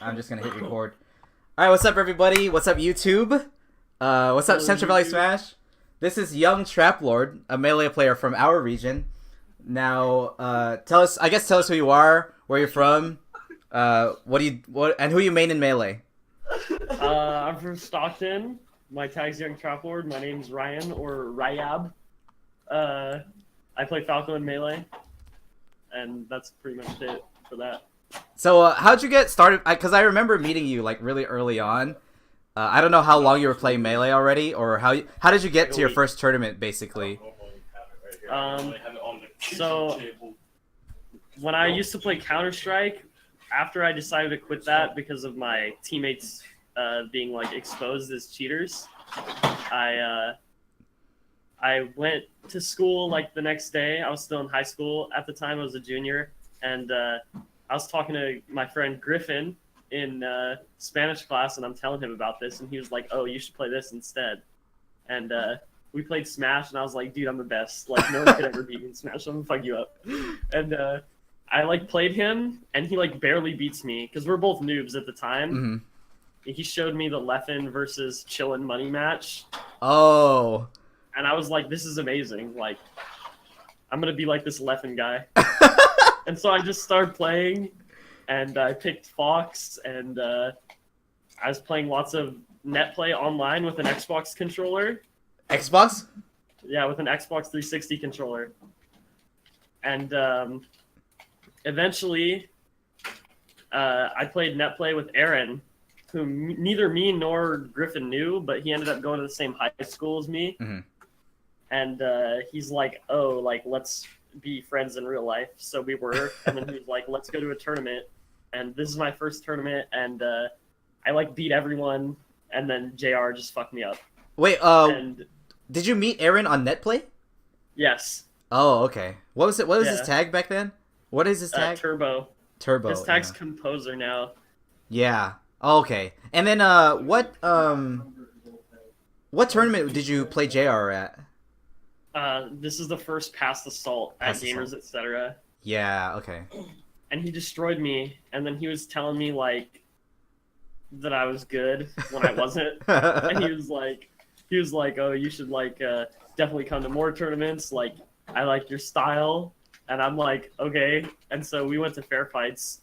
I'm just gonna hit record. All right, what's up, everybody? What's up, YouTube? What's up, Hello, Central Valley YouTube. Smash? This is Young Traplord, a melee player from our region. Now, tell us who you are, where you're from, and who you main in melee. I'm from Stockton. My tag's Young Traplord. My name's Ryan, or Ryab. I play Falco in Melee, and that's pretty much it for that. So, how'd you get started? Because I remember meeting you like really early on. I don't know how long you were playing melee already, or how did you get to your first tournament, basically? So when I used to play Counter-Strike, after I decided to quit that because of my teammates being like exposed as cheaters, I went to school like the next day. I was still in high school at the time. I was a junior, and I was talking to my friend Griffin in Spanish class, and I'm telling him about this, and he was like, "Oh, you should play this instead." And we played Smash, and I was like, "Dude, I'm the best. Like, no one could ever beat me in Smash. I'm gonna fuck you up." And I like played him, and he like barely beats me because we're both noobs at the time. Mm-hmm. He showed me the Leffen versus Chillin' money match, Oh. and I was like, "This is amazing. Like, I'm gonna be like this Leffen guy." And so I just started playing, and I picked Fox, and I was playing lots of net play online with an Xbox controller. Xbox? Yeah, with an Xbox 360 controller. And eventually, I played net play with Aaron, who neither me nor Griffin knew, but he ended up going to the same high school as me. Mm-hmm. And he's like, "Oh, like, let's be friends in real life." So we were, and then he was like, "Let's go to a tournament." And this is my first tournament, and I like beat everyone, and then JR just fucked me up. Wait, And did you meet Aaron on Netplay? yes. Oh, okay. What was it? What was his Yeah. tag back then? What is his tag? Turbo. Turbo. His tag's yeah. Composer now. Yeah. Oh, okay. And then what tournament did you play JR at? This is the first Past Assault at Past Gamers, Assault. etc. Yeah, okay. And he destroyed me, and then he was telling me like that I was good when I wasn't. And he was like, "Oh, you should like definitely come to more tournaments. Like, I like your style." And I'm like, "Okay." And so we went to fair fights,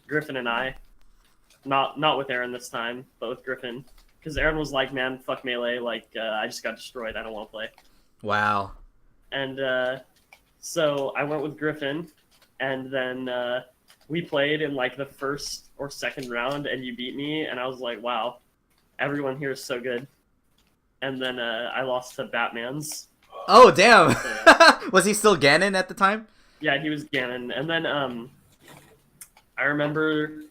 Griffin and I, not with Aaron this time, but with Griffin, because Aaron was like, "Man, fuck melee. Like, I just got destroyed. I don't want to play." Wow. And so I went with Griffin, and then we played in like the first or second round, and you beat me, and I was like, "Wow, everyone here is so good." And then I lost to Batman's. Oh, damn. So, yeah. Was he still Ganon at the time? Yeah, he was Ganon. And then I remember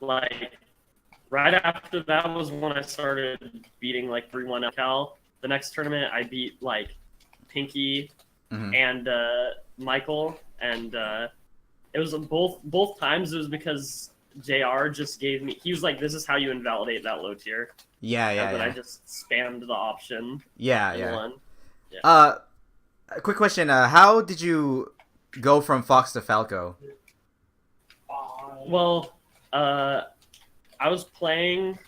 like right after that was when I started beating like 3-1 Cal. The next tournament I beat like Pinky Mm-hmm. and Michael, and it was both times it was because JR just gave me, he was like, "This is how you invalidate that low tier." Yeah, yeah, And then yeah. I just spammed the option Yeah, and yeah. won. A quick question. How did you go from Fox to Falco? Well, I was playing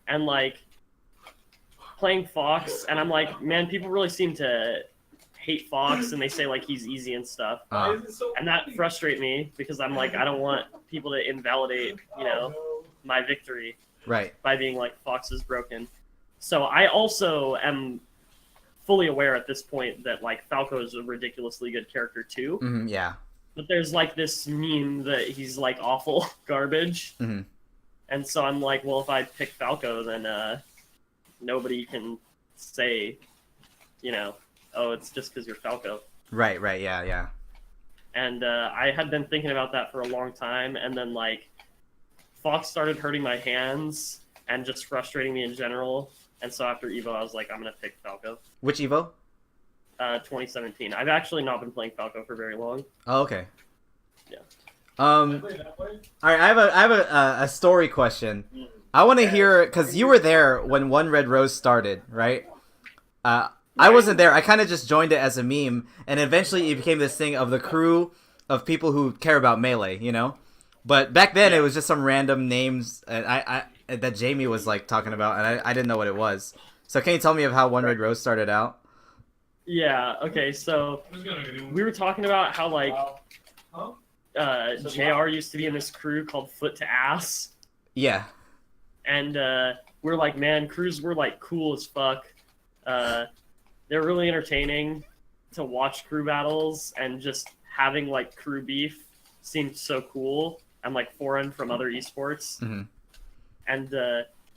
and like playing Fox, and I'm like, man, people really seem to hate Fox, and they say like he's easy and stuff, and that frustrates me because I'm like, I don't want people to invalidate, my victory Right. by being like Fox is broken. So I also am fully aware at this point that like Falco is a ridiculously good character too. Mm-hmm, yeah. But there's like this meme that he's like awful garbage. Mm-hmm. And so I'm like, well, if I pick Falco, then nobody can say, "Oh, it's just because you're Falco." Right, right, yeah, yeah. And I had been thinking about that for a long time, and then like Fox started hurting my hands and just frustrating me in general. And so after Evo, I was like, I'm gonna pick Falco. Which Evo? 2017. I've actually not been playing Falco for very long. Oh, okay. Yeah. All right. I have a story question. I want to hear, because you were there when One Red Rose started, right? I wasn't there. I kind of just joined it as a meme, and eventually it became this thing of the crew of people who care about Melee, you know? But back then, Yeah. it was just some random names that Jamie was like talking about, and I didn't know what it was. So can you tell me of how One Red Rose started out? Yeah. Okay. So we were talking about how like JR used to be in this crew called Foot to Ass, Yeah. and we're like, man, crews were like cool as fuck. They're really entertaining to watch crew battles, and just having like crew beef seemed so cool and like foreign from other esports. Hmm. And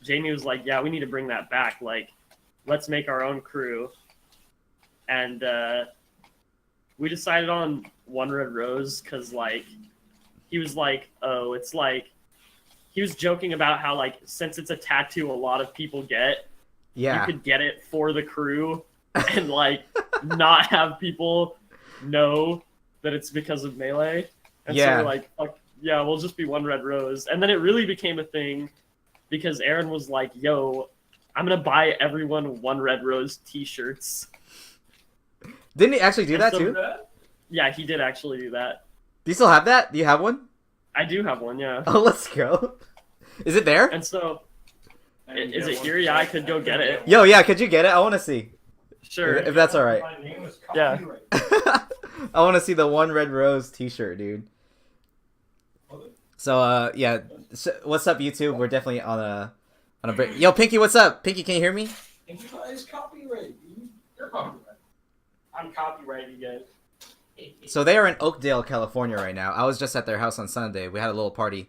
Jamie was like, yeah, we need to bring that back. Like, let's make our own crew. And we decided on One Red Rose because like he was like, oh, it's like he was joking about how like since it's a tattoo a lot of people get, you Yeah. could get it for the crew and like not have people know that it's because of Melee. And so Yeah. we're like, fuck, yeah, we'll just be One Red Rose. And then it really became a thing because Aaron was like, yo, I'm gonna buy everyone One Red Rose t-shirts. Didn't he actually do And that so- too? Yeah, he did actually do that. Do you still have that? Do you have one? I do have one, yeah. Oh, let's go. Is it there? And so, is it here? Yeah, I could go get it. Yo, yeah, could you get it? I want to see. Sure. If that's all right. Yeah. I want to see the One Red Rose t-shirt, dude. So, yeah. So, what's up, YouTube? We're definitely on a break. Yo, Pinky, what's up? Pinky, can you hear me? It's copyright. You're copyright. I'm copyrighted, guys. So they are in Oakdale, California right now. I was just at their house on Sunday. We had a little party.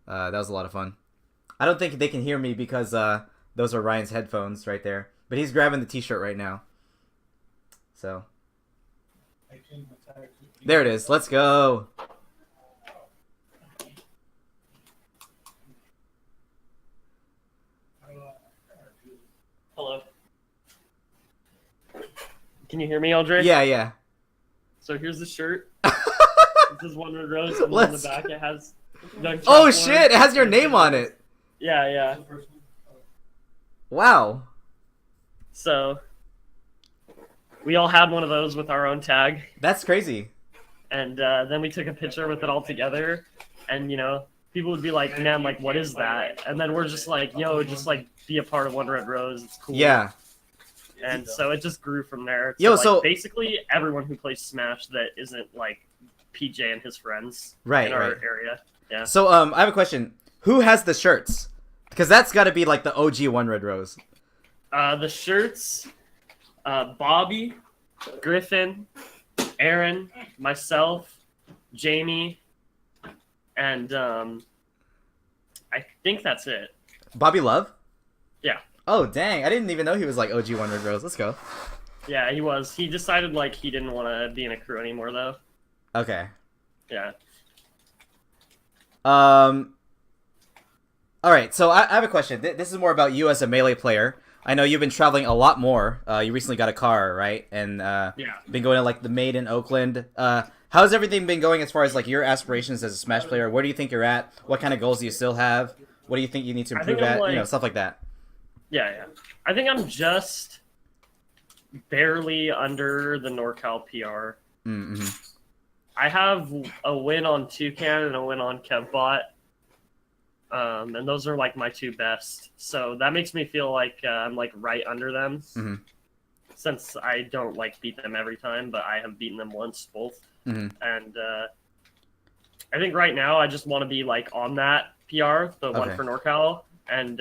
That was a lot of fun. I don't think they can hear me because those are Ryan's headphones right there. But he's grabbing the t-shirt right now. So. There it is. Let's go. Hello. Can you hear me, Aldrich? Yeah, yeah. So here's the shirt. This is One Red Rose, and on the back it has Young Oh Traplord. shit! It has your name on it. Yeah, yeah. Wow. So we all had one of those with our own tag, That's crazy. and then we took a picture with it all together, and you know, people would be like, "Man, like, what is that?" And then we're just like, "Yo, just like be a part of One Red Rose. It's cool." Yeah. And so it just grew from there. To, Yo, like, so- basically everyone who plays Smash that isn't like PJ and his friends Right, in our right. area. Yeah. So, I have a question. Who has the shirts? Because that's got to be like the OG One Red Rose. The shirts, Bobby, Griffin, Aaron, myself, Jamie, and I think that's it. Bobby Love? Yeah. Oh, dang. I didn't even know he was like OG One Red Rose. Let's go. Yeah, he was. He decided like he didn't want to be in a crew anymore though. Okay. Yeah. All right. So I have a question. This is more about you as a Melee player. I know you've been traveling a lot more. You recently got a car, right? And Yeah. been going to like the Maid in Oakland. How's everything been going as far as like your aspirations as a Smash player? Where do you think you're at? What kind of goals do you still have? What do you think you need to I improve think I'm, at? like- Stuff like that. Yeah, yeah. I think I'm just barely under the NorCal PR. Mm-hmm. I have a win on Toucan and a win on Kevbot. And those are like my two best. So that makes me feel like I'm like right under them. Mhm. Since I don't like beat them every time, but I have beaten them once both. Mhm. And I think right now I just want to be like on that PR, the one Okay. for NorCal. And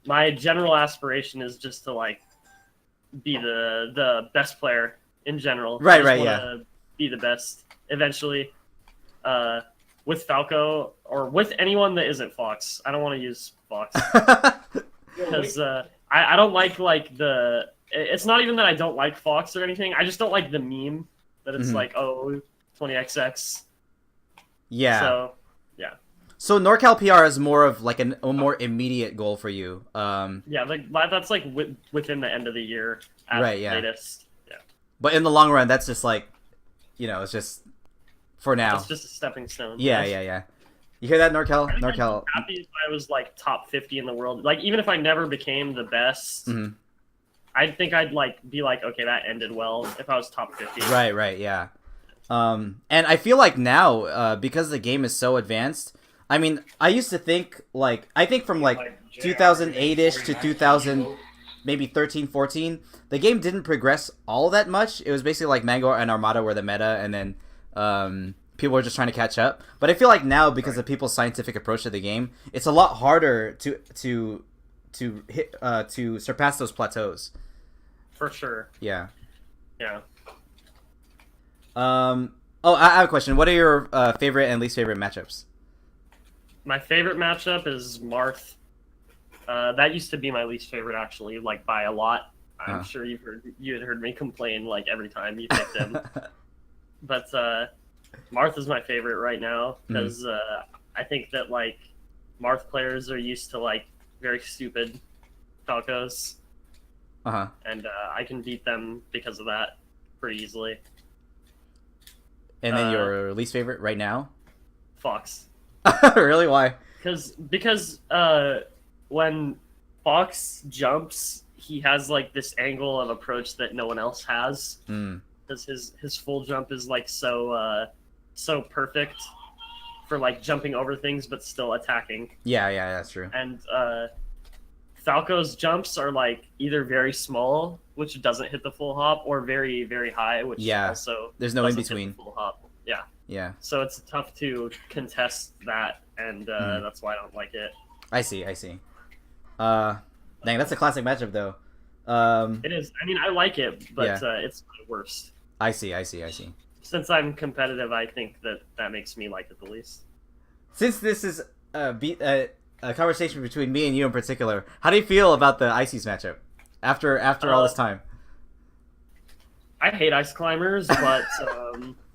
my general aspiration is just to like be the best player in general. I Right, just right, wanna be the best eventually. With Falco or with anyone that isn't Fox. I don't want to use Fox because I don't like the. It's not even that I don't like Fox or anything. I just don't like the meme that it's Mhm. like 20XX. Yeah. So So NorCal PR is more of like a more immediate goal for you. yeah, like that's like within the end of the year at Right, yeah. latest. Yeah, But in the long run, that's just like, it's just for now. it's just a stepping stone. Yeah. You hear that, NorCal? I think I'd NorCal. be happy if I was like top 50 in the world. Like even if I never became the best, Mhm. I think I'd like be like, okay, that ended well if I was top 50. Right, yeah. And I feel like now, because the game is so advanced, I mean, I used to think, like, I think from, like 2008-ish to 2000, maybe 13, 14, the game didn't progress all that much. It was basically like Mango and Armada were the meta, and then people were just trying to catch up. But I feel like now, because of people's scientific approach to the game, it's a lot harder to surpass those plateaus. For sure. Yeah. Yeah. Oh, I have a question. What are your favorite and least favorite matchups? My favorite matchup is Marth. That used to be my least favorite, actually, like by a lot. I'm sure you had heard me complain like every time you picked him. But Marth is my favorite right now because I think that like Marth players are used to like very stupid Falcos, and I can beat them because of that pretty easily. And then your least favorite right now? Fox. Really? Why? Because when Fox jumps, he has like this angle of approach that no one else has. Because his full jump is like so perfect for like jumping over things but still attacking. Yeah, that's true. And Falco's jumps are like either very small, which doesn't hit the full hop, or very, very high, which also there's no in doesn't between. hit the full hop. Yeah. Yeah. So it's tough to contest that, and that's why I don't like it. I see. Dang, that's a classic matchup though. It is. I mean, I like it, but it's the worst. I see. Since I'm competitive, I think that makes me like it the least. Since this is a conversation between me and you in particular, how do you feel about the Ices matchup after all this time? I hate ice climbers, but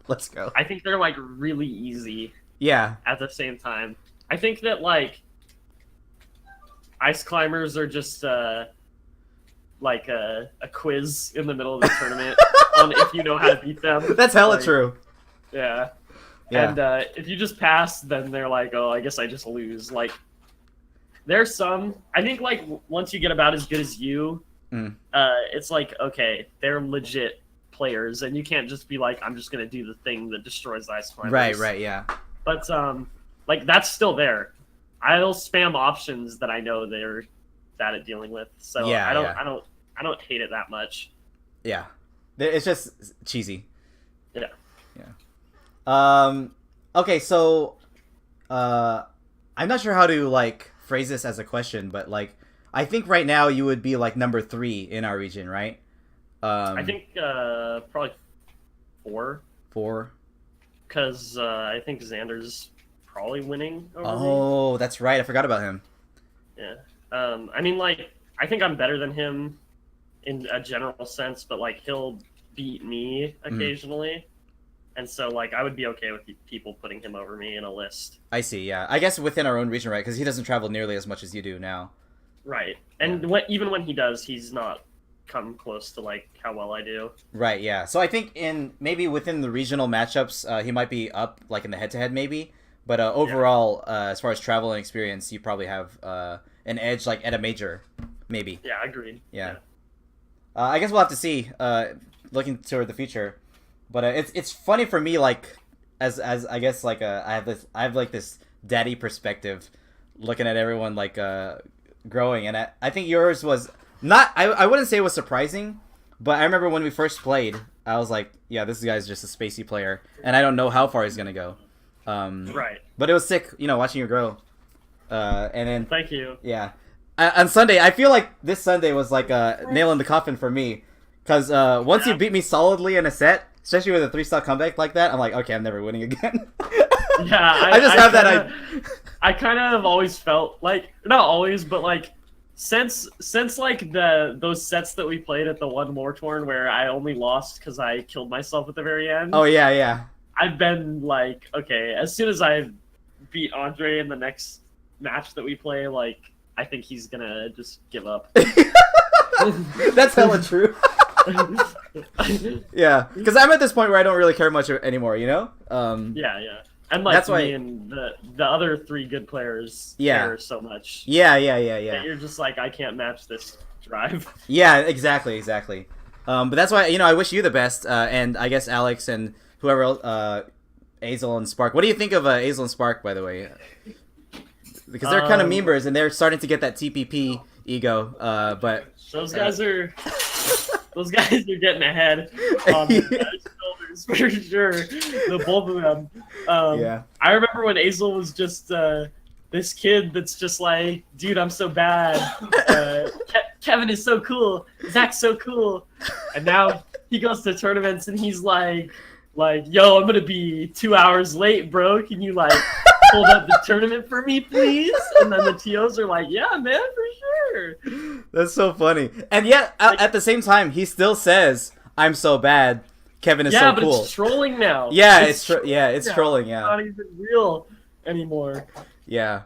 let's go. I think they're like really easy. Yeah. At the same time, I think that like ice climbers are just like a quiz in the middle of the tournament on if you know how to beat them. That's hella true. Yeah. Yeah. And if you just pass, then they're like, oh, I guess I just lose. Like, there's some. I think like once you get about as good as you, it's like okay, they're legit players, and you can't just be like, I'm just gonna do the thing that destroys ice climbers. Right, yeah. But like that's still there. I'll spam options that I know they're bad at dealing with. So yeah, I don't hate it that much. Yeah, it's just cheesy. Yeah. Okay, so I'm not sure how to like phrase this as a question, but like I think right now you would be like number 3 in our region, right? I think probably 4. 4. Because I think Xander's probably winning over me. That's right. I forgot about him. Yeah. I mean, like, I think I'm better than him in a general sense, but, like, he'll beat me occasionally. And so, like, I would be okay with people putting him over me in a list. I see, yeah. I guess within our own region, right? Because he doesn't travel nearly as much as you do now. Right. And even when he does, he's not come close to, like, how well I do. Right, yeah. So I think maybe within the regional matchups, he might be up, like, in the head-to-head maybe. But overall, as far as travel and experience, you probably have an edge, like, at a major, maybe. Yeah, agreed. Yeah. I guess we'll have to see, looking toward the future. But it's funny for me, like, as I guess, like, I have like this daddy perspective, looking at everyone, like, growing. And I think yours was not, I wouldn't say it was surprising, but I remember when we first played, I was like, yeah, this guy's just a spacey player, and I don't know how far he's going to go. Right. But it was sick, watching you grow. And then... Thank you. Yeah. On Sunday, I feel like this Sunday was like a nail in the coffin for me. Because once you beat me solidly in a set, especially with a 3-star comeback like that, I'm like, okay, I'm never winning again. Yeah, I just have that... I kind of always felt like... Not always, but like... Since like those sets that we played at the One More Torn where I only lost because I killed myself at the very end. Oh, yeah. I've been like, okay, as soon as I beat Andre in the next match that we play, like, I think he's gonna just give up. That's hella true. Yeah, because I'm at this point where I don't really care much anymore, Yeah. And like that's me why... and the other 3 good players care so much. Yeah. That you're just like, I can't match this drive. Yeah, exactly. But that's why, I wish you the best, and I guess Alex and whoever else, Azel and Spark. What do you think of Azel and Spark, by the way? Because they're kind of memers and they're starting to get that TPP ego. But those guys are getting ahead on their shoulders for sure. The both of them. Yeah. I remember when Azel was just this kid that's just like, dude, I'm so bad. Kevin is so cool. Zach's so cool. And now he goes to tournaments and he's like, yo, I'm gonna be 2 hours late, bro. Can you like hold up the tournament for me, please? And then the TOs are like, yeah, man, for sure. That's so funny. And yet, at the same time, he still says, I'm so bad. Kevin is so cool. Yeah, but it's trolling now. Yeah, it's trolling. Yeah, it's not even real anymore. Yeah.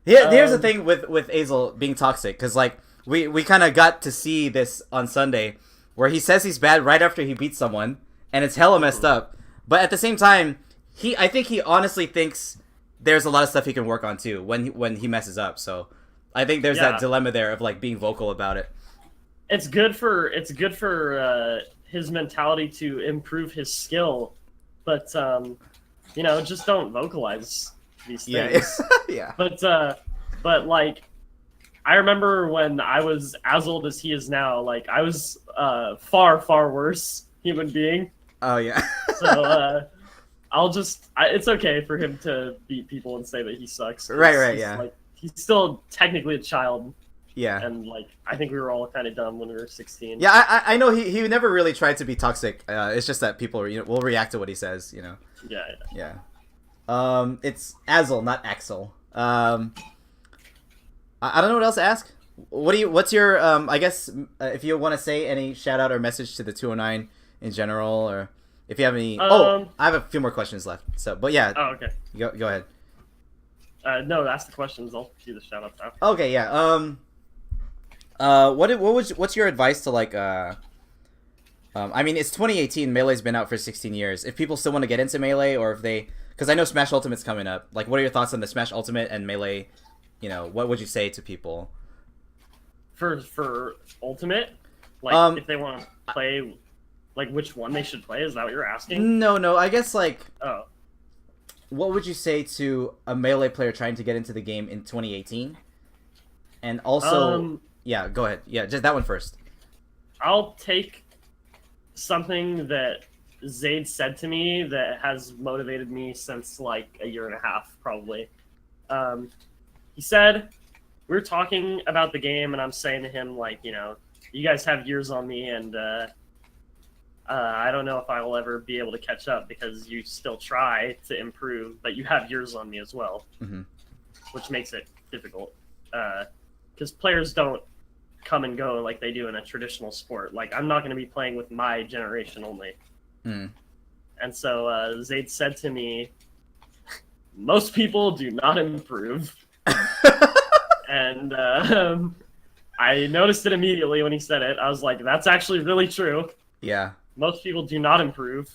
Here's the thing with Azel being toxic, because like we kind of got to see this on Sunday, where he says he's bad right after he beats someone, and it's hella messed up. But at the same time, I think he honestly thinks there's a lot of stuff he can work on too when he messes up. So I think there's that dilemma there of like being vocal about it. It's good for his mentality to improve his skill, but just don't vocalize these things. Yeah. But like, I remember when I was as old as he is now. Like, I was far worse human being. Oh yeah. So it's okay for him to beat people and say that he sucks. Right, yeah. Like, he's still technically a child. Yeah. And like, I think we were all kind of dumb when we were 16. Yeah, I know he never really tried to be toxic. It's just that people will react to what he says. Yeah. It's Azel, not Axel. I don't know what else to ask. What's your I guess if you want to say any shout out or message to the 209 in general, or if you have any. I have a few more questions left. So, but yeah. Oh, okay. Go ahead. No, ask the questions. I'll do the shout outs now. Okay, yeah. What's your advice to like I mean, it's 2018. Melee's been out for 16 years. If people still want to get into Melee, or if they, because I know Smash Ultimate's coming up. Like, what are your thoughts on the Smash Ultimate and Melee? What would you say to people? For Ultimate, like if they want to play, like which one they should play? Is that what you're asking? No. I guess like. Oh. What would you say to a Melee player trying to get into the game in 2018? And also, yeah, go ahead. Yeah, just that one first. I'll take something that Zayd said to me that has motivated me since like a year and a half, probably. He said, we were talking about the game, and I'm saying to him, like, you guys have years on me, and I don't know if I will ever be able to catch up because you still try to improve, but you have years on me as well, which makes it difficult. Because players don't come and go like they do in a traditional sport. Like, I'm not going to be playing with my generation only. And so Zayd said to me, most people do not improve. And I noticed it immediately when he said it. I was like, that's actually really true. Yeah. Most people do not improve.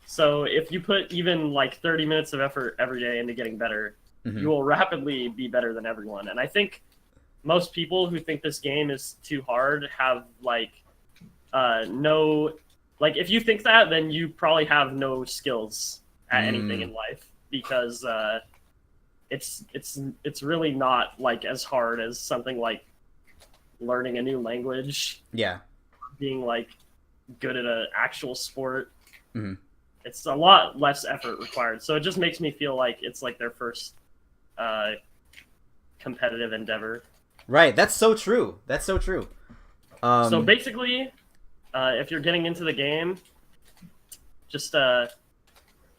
So if you put even like 30 minutes of effort every day into getting better, you will rapidly be better than everyone. And I think most people who think this game is too hard have like no, like if you think that, then you probably have no skills at anything in life, because it's really not like as hard as something like learning a new language. Yeah. Being like good at an actual sport. It's a lot less effort required. So it just makes me feel like it's like their first competitive endeavor. Right. That's so true. So basically, if you're getting into the game, just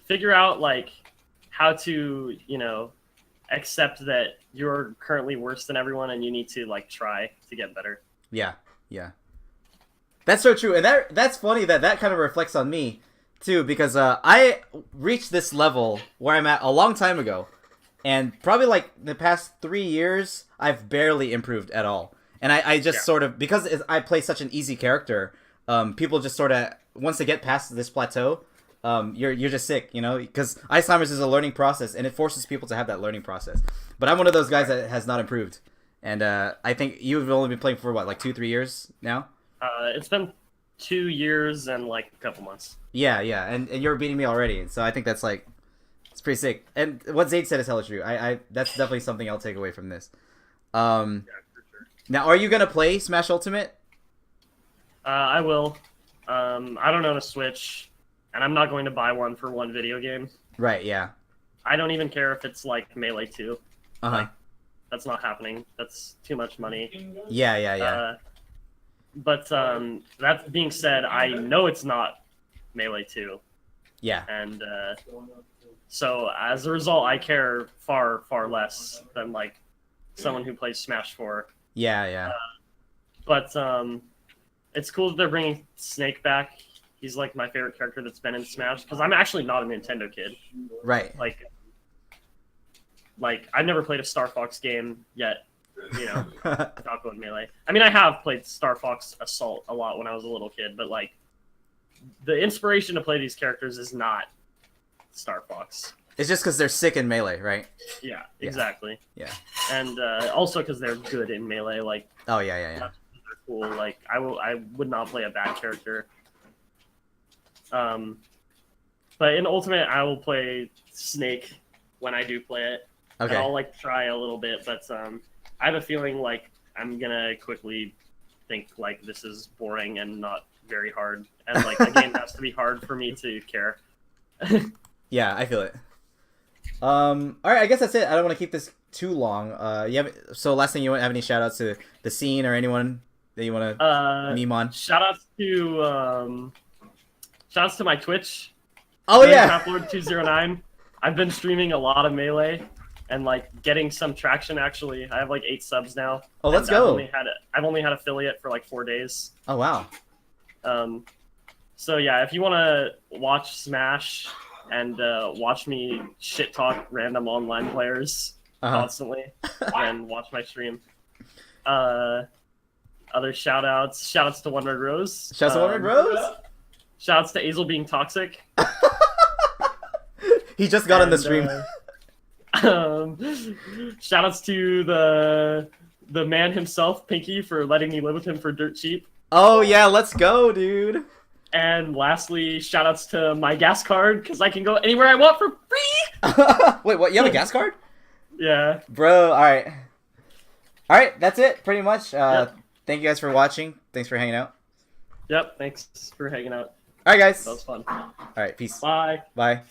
figure out like how to, accept that you're currently worse than everyone and you need to like try to get better. Yeah. That's so true. And that's funny that kind of reflects on me too, because I reached this level where I'm at a long time ago, and probably like the past 3 years I've barely improved at all. And I just sort of, because I play such an easy character, people just sort of, once they get past this plateau, you're just sick, because Ice Climbers is a learning process, and it forces people to have that learning process. But I'm one of those guys that has not improved, and I think you've only been playing for what, like 2-3 years now? It's been 2 years and like a couple months. Yeah, and you're beating me already, so I think that's like, it's pretty sick. And what Zayd said is hella true. I that's definitely something I'll take away from this. Yeah, for sure. Now, are you gonna play Smash Ultimate? I will. I don't own a Switch, and I'm not going to buy one for one video game. Right. Yeah. I don't even care if it's like Melee 2. Uh-huh. That's not happening. That's too much money. Yeah. But that being said, I know it's not Melee 2. Yeah. And so as a result, I care far less than like someone who plays Smash 4. Yeah. But it's cool that they're bringing Snake back. He's like my favorite character that's been in Smash because I'm actually not a Nintendo kid. Right. Like I've never played a Star Fox game yet. You know, without going Melee. I mean, I have played Star Fox Assault a lot when I was a little kid, but like the inspiration to play these characters is not Star Fox. It's just because they're sick in Melee, right? Yeah, exactly. Yeah. And also because they're good in Melee. Like, oh yeah. they're cool. Like, I would not play a bad character. But in Ultimate, I will play Snake when I do play it. Okay. And I'll like try a little bit, but I have a feeling like I'm gonna quickly think like this is boring and not very hard, and like the game has to be hard for me to care. Yeah, I feel it. All right, I guess that's it. I don't want to keep this too long. So last thing, you want to have any shout outs to the scene or anyone that you want to meme on? Shout outs to my Twitch. Oh yeah, Traplord 209. I've been streaming a lot of Melee and like getting some traction. Actually, I have like 8 subs now. Oh, let's go. I've only had affiliate for like 4 days. Oh wow. So yeah, if you want to watch Smash and watch me shit talk random online players constantly, then watch my stream. Other shout outs to One Red Rose. Shouts to One Red Rose. Shout outs to Azel being toxic. He just got on the stream. Shout outs to the man himself, Pinky, for letting me live with him for dirt cheap. Oh yeah, let's go, dude. And lastly, shout outs to my gas card, because I can go anywhere I want for free! Wait, what? You have a gas card? Yeah. Bro, alright. Alright, that's it, pretty much. Yep. Thank you guys for watching. Thanks for hanging out. Yep, thanks for hanging out. Alright, guys. That was fun. Alright, peace. Bye. Bye.